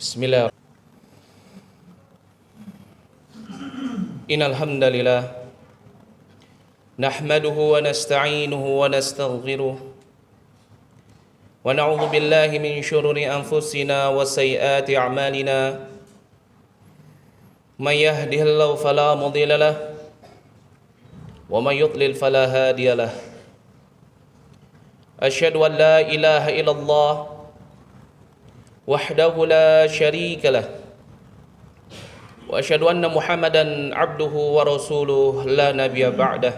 Bismillah. Innal hamdalillah nahmaduhu wa nasta'inuhu wa nastaghfiruh wa na'udzu billahi min shururi anfusina wa sayyiati a'malina. May yahdihillahu fala mudilla lahu wa may yudlil fala hadiya lahu. Asyhadu an la ilaha illallah wahdahu la syarika lah wa asyhadu anna Muhammadan abduhu wa rasuluh la nabiyya ba'dah.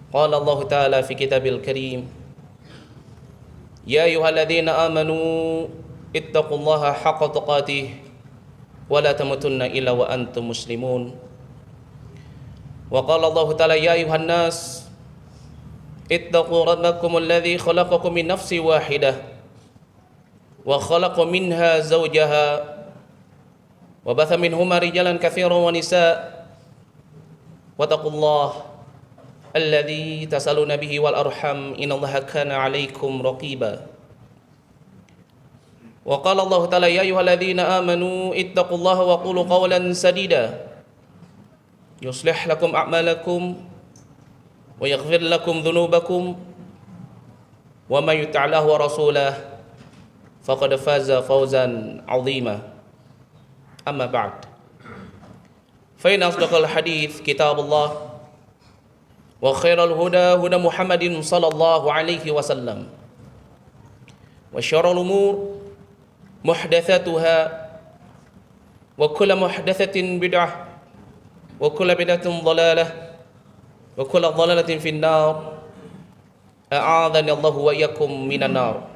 Qala Allah ta'ala fi kitabil karim, ya ayyuhalladzina amanu ittaqullaha haqqa tuqatih wa la tamutunna illa wa antum muslimun. Wa qala Allah ta'ala, ya ayyuhan nas ittaqu rabbakum alladzi khalaqakum min nafsin wahidah wa khalaqa minha zawjaha wa batha minhuma rijalan katsiran wa nisaa wattaqullaha alladzi tasaluna bihi wal arham innallaha kana 'alaikum raqiba. Wa qala Allah ta'ala, ya ayyuhalladzina amanu ittaqullaha wa qulu qawlan sadida yuslih lakum a'malakum wa yaghfir lakum dhunubakum wa may yuti'illah wa rasulahu faqad faza fawzan 'azima. Amma ba'd. Fa inna asdaqal hadits kitabullah wa khairal huda huda Muhammadin sallallahu alaihi wasallam wa syarrul umur muhdatsatuha wa kullu muhdatsatin bid'ah wa kullu bid'atin dhalalah wa kullu dhalalatin fin nar. A'adzani Allah wa iyyakum minan nar.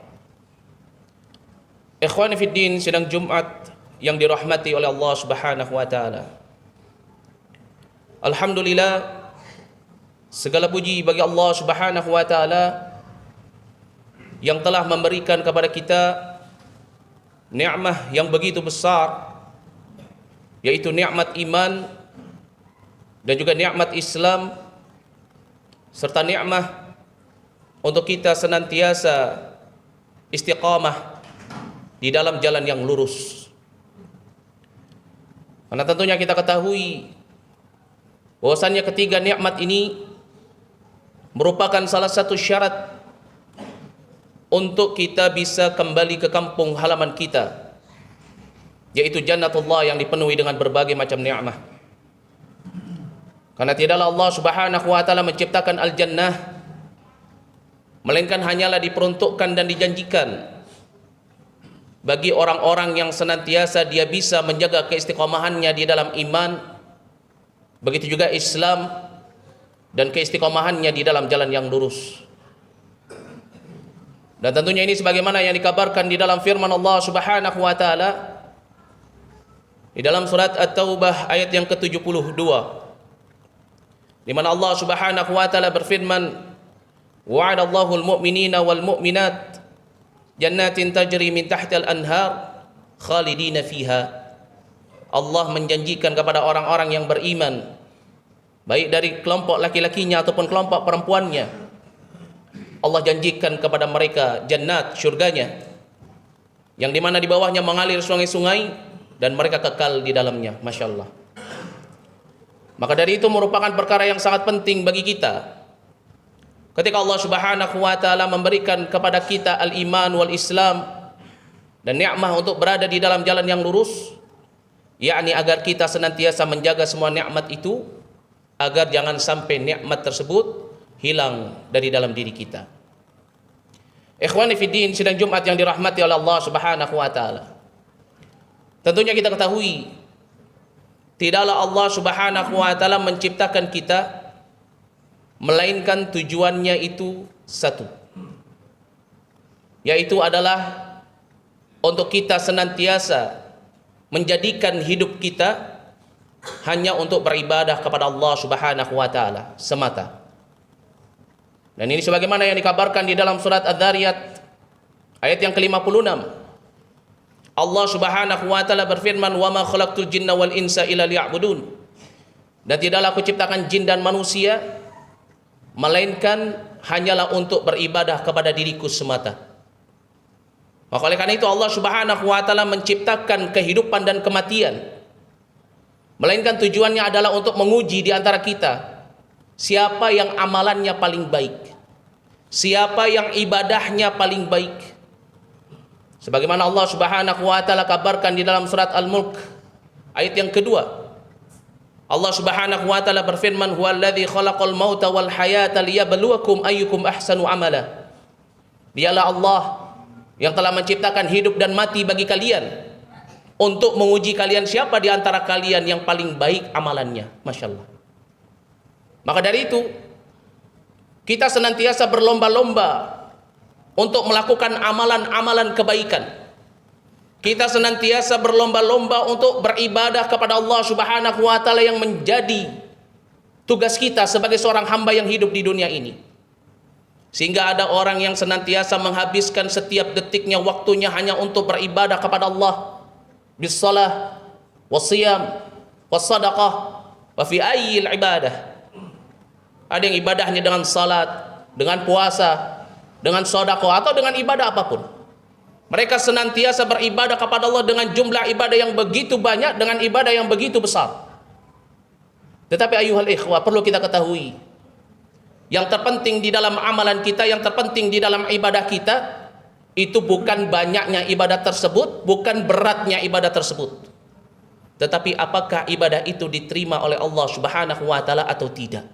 Ikhwani fid din, sidang Jumat yang dirahmati oleh Allah Subhanahu wa taala. Alhamdulillah, segala puji bagi Allah Subhanahu wa taala yang telah memberikan kepada kita nikmat yang begitu besar, yaitu nikmat iman dan juga nikmat Islam, serta nikmat untuk kita senantiasa istiqamah di dalam jalan yang lurus. Karena tentunya kita ketahui bahwasannya ketiga nikmat ini merupakan salah satu syarat untuk kita bisa kembali ke kampung halaman kita, yaitu jannatullah yang dipenuhi dengan berbagai macam nikmat. Karena tidaklah Allah Subhanahu wa taala menciptakan al-jannah melainkan hanyalah diperuntukkan dan dijanjikan bagi orang-orang yang senantiasa dia bisa menjaga keistiqomahannya di dalam iman, begitu juga Islam, dan keistiqomahannya di dalam jalan yang lurus. Dan tentunya ini sebagaimana yang dikabarkan di dalam firman Allah Subhanahu wa taala di dalam surat At-Taubah ayat yang ke-72, di mana Allah Subhanahu wa taala berfirman, wa'adallahu al-mu'minina wal mu'minat jannatin tajri min tahtil anhar khalidina fiha. Allah menjanjikan kepada orang-orang yang beriman, baik dari kelompok laki-lakinya ataupun kelompok perempuannya, Allah janjikan kepada mereka jannat, syurganya, yang dimana di bawahnya mengalir sungai-sungai dan mereka kekal di dalamnya. Masya Allah. Maka dari itu merupakan perkara yang sangat penting bagi kita ketika Allah Subhanahu wa taala memberikan kepada kita al-iman wal Islam dan nikmat untuk berada di dalam jalan yang lurus, yakni agar kita senantiasa menjaga semua nikmat itu agar jangan sampai nikmat tersebut hilang dari dalam diri kita. Ikhwani fiddin, sidang Jumat yang dirahmati oleh Allah Subhanahu wa taala. Tentunya kita ketahui tidaklah Allah Subhanahu wa taala menciptakan kita melainkan tujuannya itu satu, yaitu adalah untuk kita senantiasa menjadikan hidup kita hanya untuk beribadah kepada Allah Subhanahu wa taala semata. Dan ini sebagaimana yang dikabarkan di dalam surat Adz-Dzariyat ayat yang ke-56. Allah Subhanahu wa taala berfirman, wa ma khalaqtul jinna wal insa illa liya'budun. Dan tidaklah aku ciptakan jin dan manusia melainkan hanyalah untuk beribadah kepada diriku semata. Maka oleh karena itu Allah Subhanahu wa taala menciptakan kehidupan dan kematian. Melainkan tujuannya adalah untuk menguji di antara kita siapa yang amalannya paling baik. Siapa yang ibadahnya paling baik. Sebagaimana Allah Subhanahu wa taala kabarkan di dalam surat Al-Mulk ayat yang kedua. Allah Subhanahu wa taala berfirman, "Huwallazi khalaqal mauta wal hayata liyabluwakum ayyukum ahsanu amala." Dialah Allah yang telah menciptakan hidup dan mati bagi kalian untuk menguji kalian siapa di antara kalian yang paling baik amalannya. Masya Allah. Maka dari itu kita senantiasa berlomba-lomba untuk melakukan amalan-amalan kebaikan. Kita senantiasa berlomba-lomba untuk beribadah kepada Allah Subhanahu wa taala yang menjadi tugas kita sebagai seorang hamba yang hidup di dunia ini. Sehingga ada orang yang senantiasa menghabiskan setiap detiknya, waktunya hanya untuk beribadah kepada Allah. Bisalah, wasiyam, wassadaqah, wa fi ayyil ibadah. Ada yang ibadahnya dengan salat, dengan puasa, dengan sedekah atau dengan ibadah apapun. Mereka senantiasa beribadah kepada Allah dengan jumlah ibadah yang begitu banyak, dengan ibadah yang begitu besar. Tetapi ayuhal ikhwah, perlu kita ketahui, yang terpenting di dalam amalan kita, yang terpenting di dalam ibadah kita, itu bukan banyaknya ibadah tersebut, bukan beratnya ibadah tersebut, tetapi apakah ibadah itu diterima oleh Allah Subhanahu wa taala atau tidak.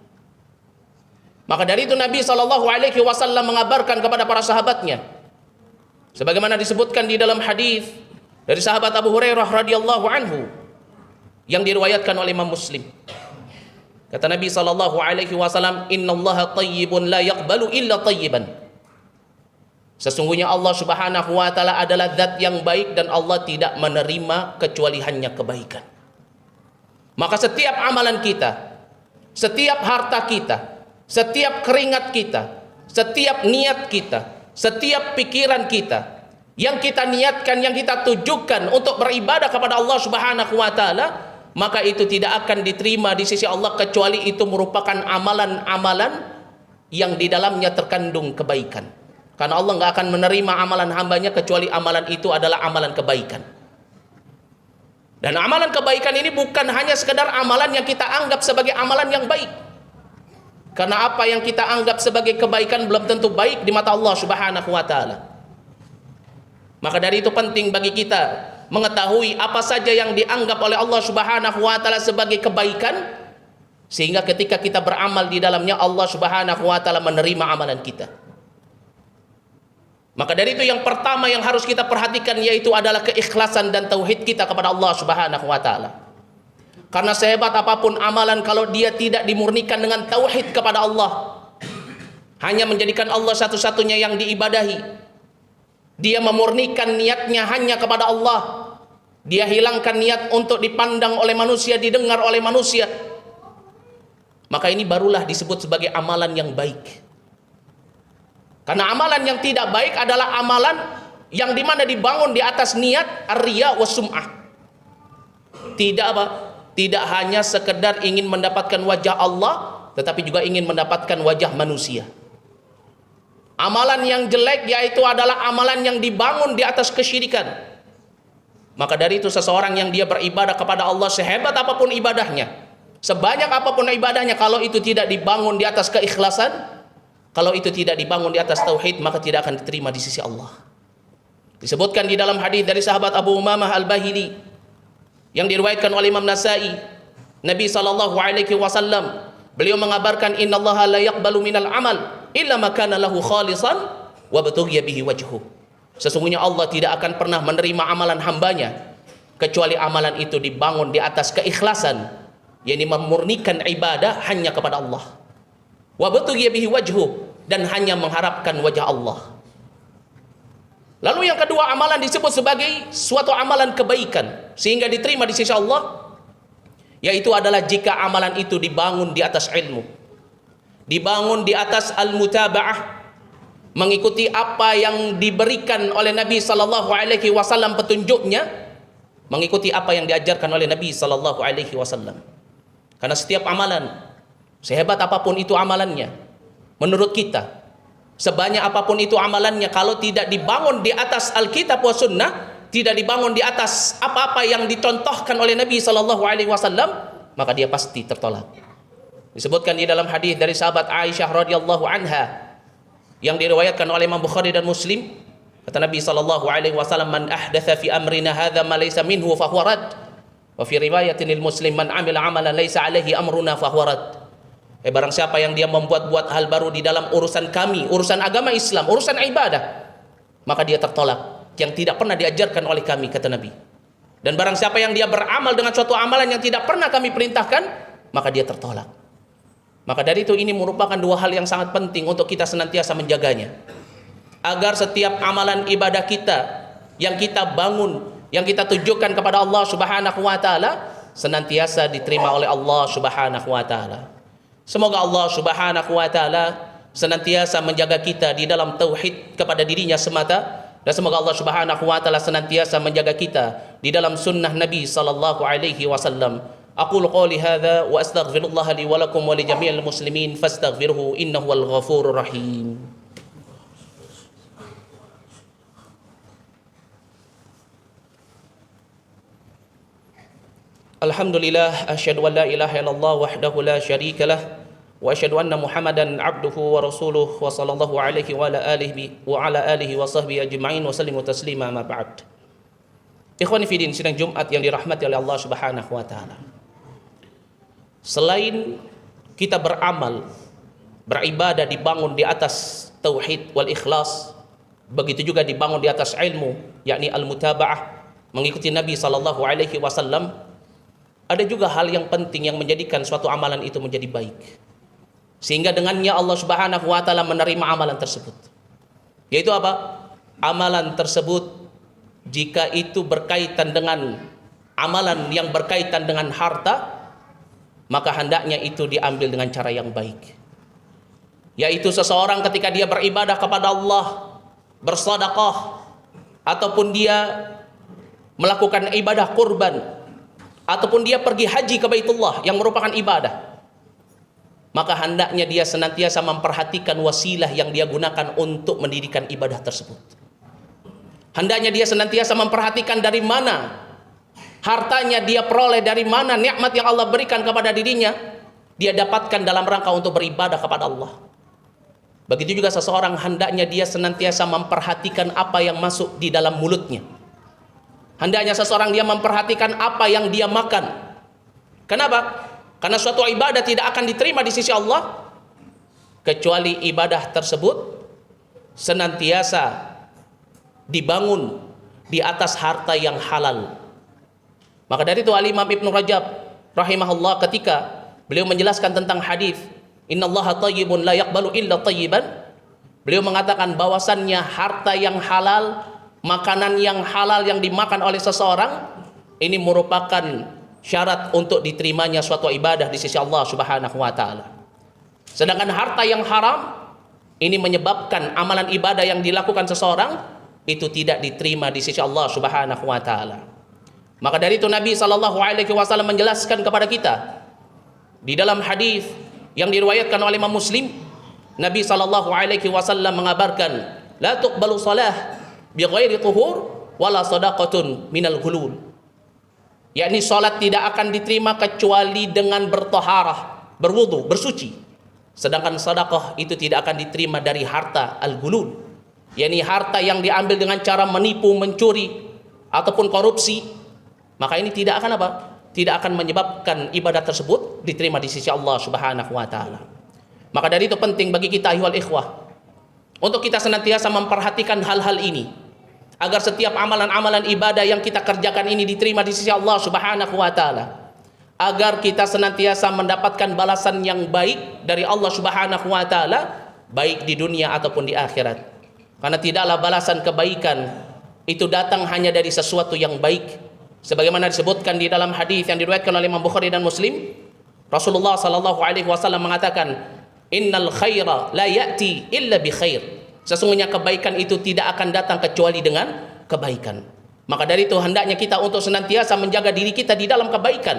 Maka dari itu Nabi SAW mengabarkan kepada para sahabatnya, sebagaimana disebutkan di dalam hadis dari sahabat Abu Hurairah radhiyallahu anhu yang diriwayatkan oleh Imam Muslim. Kata Nabi SAW, "Innallaha tayyibun la yaqbalu illa tayyiban." Sesungguhnya Allah Subhanahu wa taala adalah zat yang baik dan Allah tidak menerima kecuali hanya kebaikan. Maka setiap amalan kita, setiap harta kita, setiap keringat kita, setiap niat kita, setiap pikiran kita yang kita niatkan, yang kita tujukan untuk beribadah kepada Allah Subhanahu wa taala, maka itu tidak akan diterima di sisi Allah kecuali itu merupakan amalan-amalan yang di dalamnya terkandung kebaikan. Karena Allah nggak akan menerima amalan hambanya kecuali amalan itu adalah amalan kebaikan. Dan amalan kebaikan ini bukan hanya sekedar amalan yang kita anggap sebagai amalan yang baik. Karena apa yang kita anggap sebagai kebaikan belum tentu baik di mata Allah Subhanahu wa taala. Maka dari itu penting bagi kita mengetahui apa saja yang dianggap oleh Allah Subhanahu wa taala sebagai kebaikan, sehingga ketika kita beramal di dalamnya Allah Subhanahu wa taala menerima amalan kita. Maka dari itu yang pertama yang harus kita perhatikan yaitu adalah keikhlasan dan tauhid kita kepada Allah Subhanahu wa taala. Karena sehebat apapun amalan kalau dia tidak dimurnikan dengan tauhid kepada Allah, hanya menjadikan Allah satu-satunya yang diibadahi, dia memurnikan niatnya hanya kepada Allah, dia hilangkan niat untuk dipandang oleh manusia, didengar oleh manusia, maka ini barulah disebut sebagai amalan yang baik. Karena amalan yang tidak baik adalah amalan yang dimana dibangun di atas niat ar-riya wa sum'ah. Tidak hanya sekedar ingin mendapatkan wajah Allah, tetapi juga ingin mendapatkan wajah manusia. Amalan yang jelek yaitu adalah amalan yang dibangun di atas kesyirikan. Maka dari itu seseorang yang dia beribadah kepada Allah sehebat apapun ibadahnya, sebanyak apapun ibadahnya, kalau itu tidak dibangun di atas keikhlasan, kalau itu tidak dibangun di atas tauhid, maka tidak akan diterima di sisi Allah. Disebutkan di dalam hadis dari sahabat Abu Umamah Al-Bahili yang diriwayatkan oleh Imam Nasai, Nabi SAW beliau mengabarkan, "Innallaha la yaqbalu minal amal illa ma kana lahu khalisan wa batughiya bihi wajhu." Sesungguhnya Allah tidak akan pernah menerima amalan hambanya kecuali amalan itu dibangun di atas keikhlasan, yakni memurnikan ibadah hanya kepada Allah. Wa batughiya bihi wajhu, dan hanya mengharapkan wajah Allah. Lalu yang kedua, amalan disebut sebagai suatu amalan kebaikan sehingga diterima di sisi Allah, yaitu adalah jika amalan itu dibangun di atas ilmu, dibangun di atas al-mutaba'ah, mengikuti apa yang diberikan oleh Nabi sallallahu alaihi wasallam petunjuknya, mengikuti apa yang diajarkan oleh Nabi sallallahu alaihi wasallam. Karena setiap amalan, sehebat apapun itu amalannya, menurut kita, Sebanyak apapun itu amalannya, kalau tidak dibangun di atas Alkitab wa Sunnah, tidak dibangun di atas apa-apa yang dicontohkan oleh Nabi Sallallahu Alaihi Wasallam, maka dia pasti tertolak. Disebutkan di dalam hadis dari sahabat Aisyah radhiyallahu anha yang diriwayatkan oleh Imam Bukhari dan Muslim, kata Nabi Sallallahu Alaihi Wasallam, man ahdatha fi amrina hadza ma laysa minhu fa huwa rad, wa fi riwayatin lil Muslim, man amila amalan laysa alaihi amruna fa huwa rad. Barang siapa yang dia membuat-buat hal baru di dalam urusan kami, urusan agama Islam, urusan ibadah, maka dia tertolak, yang tidak pernah diajarkan oleh kami, kata Nabi. Dan barang siapa yang dia beramal dengan suatu amalan yang tidak pernah kami perintahkan, maka dia tertolak. Maka dari itu ini merupakan dua hal yang sangat penting untuk kita senantiasa menjaganya, agar setiap amalan ibadah kita yang kita bangun, yang kita tujukan kepada Allah Subhanahu wa taala, senantiasa diterima oleh Allah Subhanahu wa taala. Semoga Allah Subhanahu wa taala senantiasa menjaga kita di dalam tauhid kepada dirinya semata, dan semoga Allah Subhanahu wa taala senantiasa menjaga kita di dalam sunnah Nabi sallallahu alaihi wasallam. Aqulu qouli hadza wa astaghfirullah li wa lakum wa li jami'il muslimin fastaghfiruhu innahu wal ghafurur rahim. Alhamdulillah, asyhadu an la ilaha illallah wahdahu la syarika lah, wa asyhadu anna Muhammadan abduhu wa rasuluh, wa sallallahu alaihi wa ala alihi wa sahbihi ajma'in wa sallimu taslima, ma ba'd. Ikhwani fi din, sidang Jumat yang dirahmati oleh Allah Subhanahu wa taala. Selain kita beramal, beribadah dibangun di atas tauhid wal ikhlas, begitu juga dibangun di atas ilmu, yakni al-mutaba'ah, mengikuti Nabi sallallahu alaihi wasallam. Ada juga hal yang penting yang menjadikan suatu amalan itu menjadi baik, sehingga dengannya Allah Subhanahu wa taala menerima amalan tersebut. Yaitu apa? Amalan tersebut jika itu berkaitan dengan amalan yang berkaitan dengan harta, maka hendaknya itu diambil dengan cara yang baik. Yaitu seseorang ketika dia beribadah kepada Allah, bersedekah, ataupun dia melakukan ibadah kurban, ataupun dia pergi haji ke Baitullah yang merupakan ibadah, maka hendaknya dia senantiasa memperhatikan wasilah yang dia gunakan untuk mendirikan ibadah tersebut. Hendaknya dia senantiasa memperhatikan dari mana hartanya dia peroleh, dari mana nikmat yang Allah berikan kepada dirinya dia dapatkan dalam rangka untuk beribadah kepada Allah. Begitu juga seseorang hendaknya dia senantiasa memperhatikan apa yang masuk di dalam mulutnya. Hendaknya seseorang dia memperhatikan apa yang dia makan. Kenapa? Karena suatu ibadah tidak akan diterima di sisi Allah kecuali ibadah tersebut senantiasa dibangun di atas harta yang halal. Maka dari itu Al-Imam Ibnu Rajab rahimahullah ketika beliau menjelaskan tentang hadis innallaha thayyibun la yaqbalu illa thayyiban, beliau mengatakan bahwasannya harta yang halal, makanan yang halal yang dimakan oleh seseorang ini merupakan syarat untuk diterimanya suatu ibadah di sisi Allah Subhanahu wa taala. Sedangkan harta yang haram ini menyebabkan amalan ibadah yang dilakukan seseorang itu tidak diterima di sisi Allah Subhanahu wa taala. Maka dari itu Nabi sallallahu alaihi wasallam menjelaskan kepada kita di dalam hadis yang diriwayatkan oleh Imam Muslim, Nabi sallallahu alaihi wasallam mengabarkan la tuqbalu shalah bi ghairi tuhur wala sadaqatun minal ghulul, yakni salat tidak akan diterima kecuali dengan bertaharah, berwudu, bersuci. Sedangkan sedekah itu tidak akan diterima dari harta al-ghulul, yakni harta yang diambil dengan cara menipu, mencuri ataupun korupsi. Maka ini tidak akan apa? Tidak akan menyebabkan ibadah tersebut diterima di sisi Allah Subhanahu wa taala. Maka dari itu penting bagi kita ayyuhal ikhwah untuk kita senantiasa memperhatikan hal-hal ini, agar setiap amalan-amalan ibadah yang kita kerjakan ini diterima di sisi Allah Subhanahu wa taala, agar kita senantiasa mendapatkan balasan yang baik dari Allah Subhanahu wa taala, baik di dunia ataupun di akhirat. Karena tidaklah balasan kebaikan itu datang hanya dari sesuatu yang baik. Sebagaimana disebutkan di dalam hadis yang diriwayatkan oleh Imam Bukhari dan Muslim, Rasulullah sallallahu alaihi wasallam mengatakan, "Innal khaira la ya'ti illa bi khair." Sesungguhnya kebaikan itu tidak akan datang kecuali dengan kebaikan. Maka dari itu hendaknya kita untuk senantiasa menjaga diri kita di dalam kebaikan,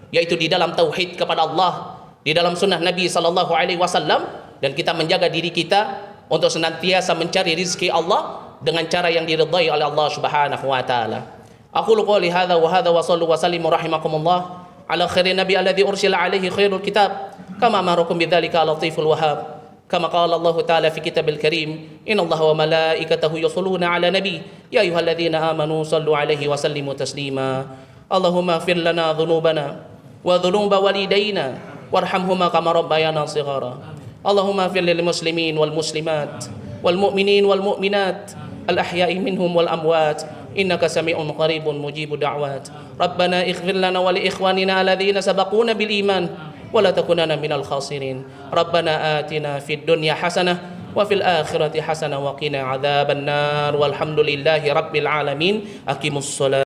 yaitu di dalam tauhid kepada Allah, di dalam sunnah Nabi sallallahu alaihi wasallam, dan kita menjaga diri kita untuk senantiasa mencari rizki Allah dengan cara yang diridhai oleh Allah Subhanahu wa taala. Aqulu qouli hadza wa sallu wa sallimu rahimakumullah ala khairin nabi alladhi ursila alaihi khairul kitab kama amarakum bidzalika latiful wahhab kama qala Allah ta'ala fi kitabil karim innallaha wa malaikatahu yusholluna ala nabi ya ayyuhalladzina amanu sallu alaihi wa sallimu taslima. Allahumma ighfir lana dhunubana wa dhunuba walidayna warhamhuma kama rabbayana shighara. Allahumma ighfir lil muslimin wal muslimat wal mu'minin wal mu'minat al ahya'i minhum wal amwat innaka sami'un qaribun mujibud da'wat. Rabbana ighfir lana wa li ikhwanina alladhina sabaquna bil iman wa la takunanna minal khasirin. Rabbana atina fid dunya hasanah wa fil akhirati hasanah wa qina adzabannar walhamdulillahi rabbil alamin. Aqimus shalah.